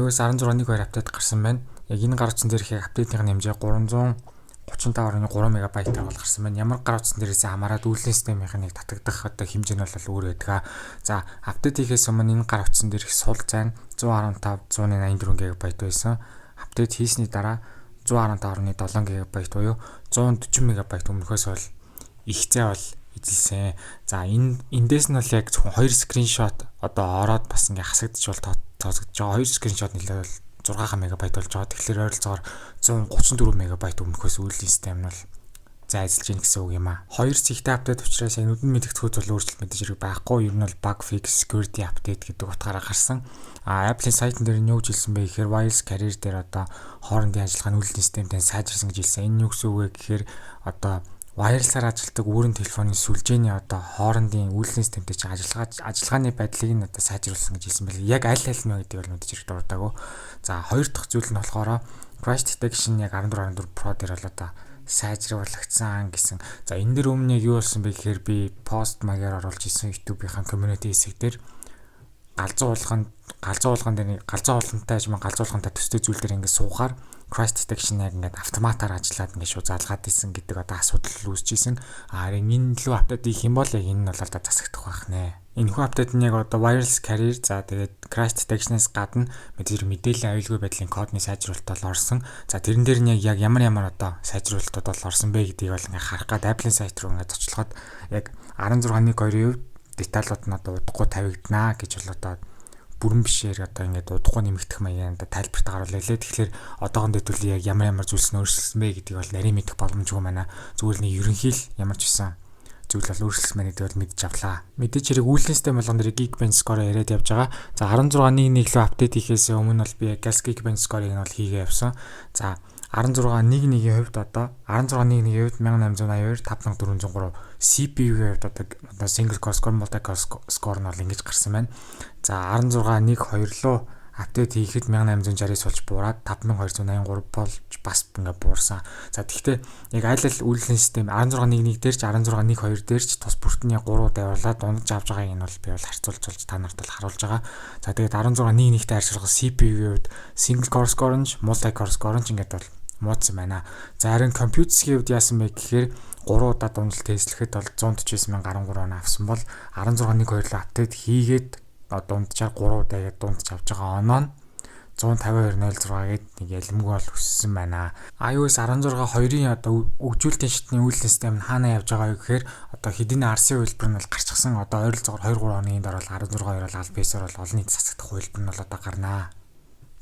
iOS 16.2 апдейт гарсан байна. Яг энэ гар утсан дээрх апдейтийн хэмжээ 335.3 мегабайтаар бол гарсан байна. Ямар гар утсан дээрээс хамаарат үйлдвэрлэлийн системийн татагдах хэмжээ нь бол өөр байдаг. За, апдейт хийхээс өмнө энэ гар утсан дээрх сул зайн 115.184 мегабайт байсан. Апдейт хийсний дараа 115.7 гигабайт буюу 140 мегабайт өмнөхөөс бол их зай бол эзэлсэн. За, эндээс нь бол яг зөвхөн 2 скриншот одоо ороод бас ингээ хасагдчих бол тооцогдож байгаа. 2 скриншот нэлээд бол 6 мегабайт болж байгаа. Тэгэхээр ойролцоогоор 134 мегабайт өмнөхөөс үйлдвэрлэлийн систем нь бол зайлшилж гин гэсэн үг юм аа. 2 зихтэй апдейт учраас яг нүдэн мэдгэцгүүд бол өөрчлөлт мэдээж хэрэг байхгүй. Ер нь бол bug fix, security update гэдэг утгаараа гарсан. Apple-ийн сайтн дээр нь юу гэж хэлсэн бэ гэхээр wireless carrier дээр одоо хоорондын ажиллагааны үйлдвэрлэлийн системтэй сайжирсан гэж хэлсэн. Энэ юу гэсэн үг вэ гэхээр одоо wireless-аар ажилладаг өөрийн телефоны сүлжээний одоо хоорондын үйлдвэрлэлийн системтэй чинь ажиллагааны байдлыг нь одоо сайжруулсан гэж хэлсэн байл. Яг аль нь вэ гэдгийг бол мэдээж хэрэг дурдаагүй. За, хоёр дахь зүйл нь болохоор crash detection яг 14 Pro дээр бол одоо сайжруулагдсан гэсэн. За, энэ дэр өмнө яг юу болсон бэ гэхээр би пост магаар оруулж исэн YouTube-ийн community хэсэг дээр галзуу уулгантай төстэй зүйл дээр ингээд суухаар crash detection яг ингээд автоматар ажиллаад ингээд шууд залгаад исэн гэдэг одоо асуудал үүсэж исэн. Харин энэ лөө апдейт хийх юм бол яг энэ нь бол одоо засагдах байх нэ. Энэ хүү апдейт нь яг одоо wireless carrier за тэгээд crash detection-аас гадна мэдээллийн аюулгүй байдлын кодны сайжруулалт бол орсон. За, тэрэн дээр нь яг ямар одоо сайжруулалтууд бол орсон бэ гэдгийг бол ингээд харах гад Apple-ийн сайт руу ингээд очихлоход яг 16.2-ийн хувьд деталууд нь одоо удахгүй тавигданаа гэж бол одоо бүрэн бишээр одоо ингээд удахгүй нэмэгдэх маягийн тайлбарт гарууллаа лээ. Тэгэхээр одоохондоо төлөв яг ямар зүйлс нь өөрчлөсөн бэ гэдгийг бол нарийн мэдэх боломжгүй байна. Зүгээр нэг ерөнхийл ямар ч байсан зүйл бол өөрчлөсөн байна гэдгийг бол мэдж авлаа. Мэдээж хэрэг үйлдвэрлэлийн систем болгон дээр Geekbench score яриад явж байгаа. За, 16.1 лөө апдейт хийхээс өмнө бол би яг Geekbench score-ыг нь бол хийгээ явсан. За, 16.1-ийн хувьд одоо 16.1-ийн хувьд 1882 5403 CPU-ийн хувьд одоо single core score, multi core score нь бол ингэж гарсан байна. За, 16.1.2 лөө апдейт хийхэд 1869 болж буураад 5283 болж бас ингээ буурсан. За, тэгвэл яг аль үйлдвэрлэлийн систем 16.1 дээр ч 16.1.2 дээр ч тус бүртний 3 давуулаад дундаж авч байгааг нь бол би бол харьцуулж болж та нарт бол харуулж байгаа. За, тэгээд 16.1-тэй харьцуулах CPU-ийн хувьд single core score нь multi core score нь ингээд бол муудсан байна. За, харин компьютерийн хувьд яасан бэ гэхээр 3 удаа дундал тестлэхэд бол 149,013 оноо авсан бол 16.1.2 лөө апдейт хийгээд дунджаар 3 удаа яг дундаж авч байгаа оноо нь 152.06 гээд нэг ялмгүй бол өссөн байна. iOS 16.2-ийн одоо өгжүүлэлтийн шатны үйлдвэрлэлийн систем нь хаана явж байгаа вэ гэхээр одоо хэдийн RC хувилбар нь бол гарчихсан. Одоо ойролцоогоор 2-3 хоногийн дараа 16.2 бол аль-бисаар бол олон нийт засагдах хувилбар нь бол одоо гарнаа.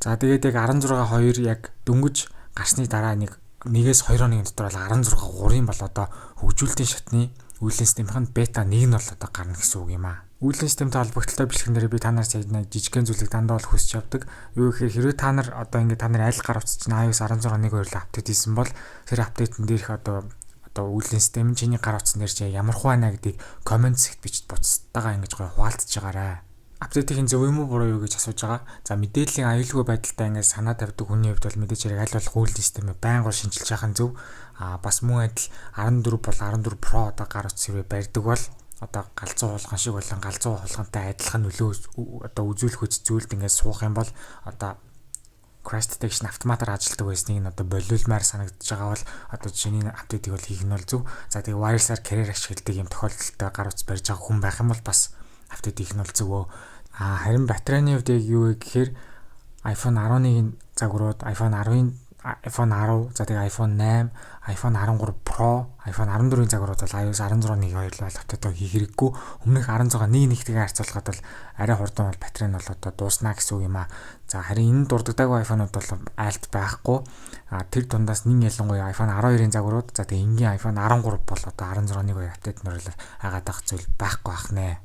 За, тэгээд яг 16.2 яг дөнгөж гарсны дараа нэгээс 2 хоногийн дотор бол 16.3-ын бол одоо хөгжүүлэлтийн шатны үйлдвэрлэлийн системийн бета 1 нь бол одоо гарна гэсэн үг юм аа. Үйлдвэрлэлийн системтэй холбогдолтой бичлэгнээр би та нараас яг нэг жижигхэн зүйлийг дандаа бол хүсэж явдаг. Юу гэхээр хэрвээ та нар одоо ингээд та нар аль гар утас чинь iOS 16.1.2 апдейт хийсэн бол тэр апдейтэн дээрх одоо үйлдвэрлэлийн систем чиний гар утсан дээр чи ямар хувайна гэдгийг комент сект бичиж буцтайгаа ингэж гоё хуваалцж байгаарай. Апдейтийн зөв юм уу буруу юу гэж асууж байгаа. За, мэдээллийн аюулгүй байдалтай ингээд санаа тавьдаг хүний хувьд бол мэдээж хэрэг аль болох үйлдвэрлэлийн системээ байнга шинжилж яхах нь зөв. Бас мөн адил 14 бол 14 Pro одоо гар утас хэрвээ барьдаг бол одоо галзуу хулган шиг болон галзуу хулгантай адилхан нөлөө одоо үзүүлэх зүйлд ингээд суух юм бол одоо crash detection автоматар ажилладаг байсныг нь одоо болиулмаар санагдаж байгаа бол одоо жишээний апдейтыг бол хийх нь бол зөв. За, тэгээ wireless-аар carrier ашигладаг юм тохиолдолтой гар утас барьж байгаа хүн байх юм бол бас апдейт хийх нь бол зөв. Харин батарейны хувьд яг юу вэ гэхээр iPhone 11-ийн загварууд, iPhone 10, за тэгээ iPhone 8, iPhone 13 Pro, iPhone 14-ийн загварууд бол iOS 16.1.2 л апдейт хийх хэрэггүй. Өмнөх 16.1.1-тэйгээ харьцуулахад бол арай хурдан бол батарей нь бол одоо дууснаа гэсэн үг юм аа. За, харин энэ дурддаггүй iPhone-ууд бол айлт байхгүй. Тэр дундаас нэг ялангуяа iPhone 12-ийн загварууд, за тэгээ энгийн iPhone 13 бол одоо 16.1.2 апдейт нөрлөөр хагаад авах зүйл байхгүй байх нэ.